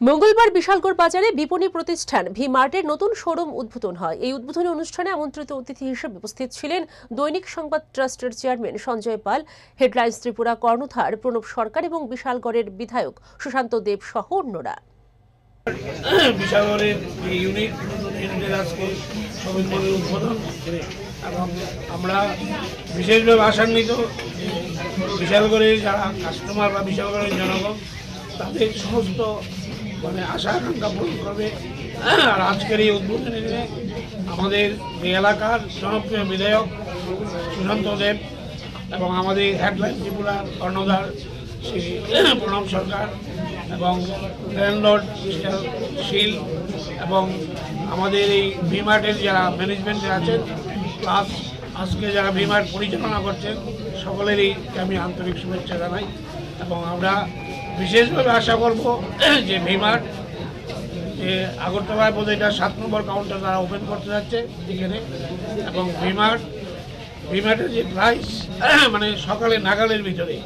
মঙ্গলবার বিশালগড় বাজারে বিপণী প্রতিষ্ঠান ভি মার্টের নতুন শোরুম উদ্বোধন হয়। এই উদ্বোধনী অনুষ্ঠানে আমন্ত্রিত অতিথি হিসেবে উপস্থিত ছিলেন দৈনিক সংবাদ ট্রাস্টের চেয়ারম্যান সঞ্জয় পাল, হেডলাইন্স ত্রিপুরা কর্ণধার প্রণব সরকার এবং বিশালগড়ের বিধায়ক সুশান্ত দেব সহ অন্যরা। বিশালগড়ের ইউনিট আজকে উদ্বোধন এবং আমরা বিশেষভাবে আশান্বিত বিশালগড়ের যারা কাস্টমার বা বিশালগড়ের জনগণ তাদের সমস্ত আশা আকাঙ্ক্ষা পূরণ করবে। আর আজকের এই উদ্বোধনী দিনে আমাদের এই এলাকার জনপ্রিয় বিধায়ক সুশান্ত দেব এবং আমাদের হেডলাইন ত্রিপুরার কর্ণধার শ্রী প্রণব সরকার এবং ল্যান্ডলর্ড মিস্টার শীল এবং আমাদের এই ভি মার্টের যারা ম্যানেজমেন্টে আছেন প্লাস আজকে যারা ভি মার্ট পরিচালনা করছেন সকলেরই আমি আন্তরিক শুভেচ্ছা জানাই। এবং আমরা বিশেষভাবে আশা করব যে ভি মার্ট যে আগরতলায় বোধহয় এটা 7 নম্বর কাউন্টার তারা ওপেন করতে যাচ্ছে এখানে, এবং ভি মার্টের যে প্রাইস সকালে নাগালের ভিতরে।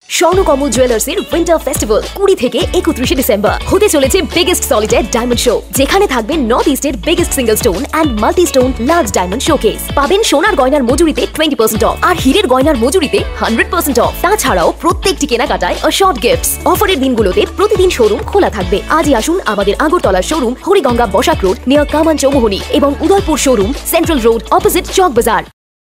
স্বর্ণকমল জুয়েলার্সের উইন্টার ফেস্টিভ্যাল 20 থেকে 31 ডিসেম্বর হতে চলেছে বিগেস্ট সলিটার ডায়মন্ড শো, যেখানে থাকবে নর্থ ইস্টের biggest single stone and multi stone large diamond showcase. পাবেন সোনার গয়নার মজুরিতে 20% অফ আর হীরের গয়নার মজুরিতে 100% অফ। তাছাড়াও প্রত্যেকটি কেনাকাটায় শর্ট গিফটস। অফারের দিনগুলোতে প্রতিদিন শোরুম খোলা থাকবে। আজই আসুন আমাদের আগরতলার showroom Hariganga Basak road near Kaman Choumuhani এবং Udaipur showroom central road opposite Chowk বাজার।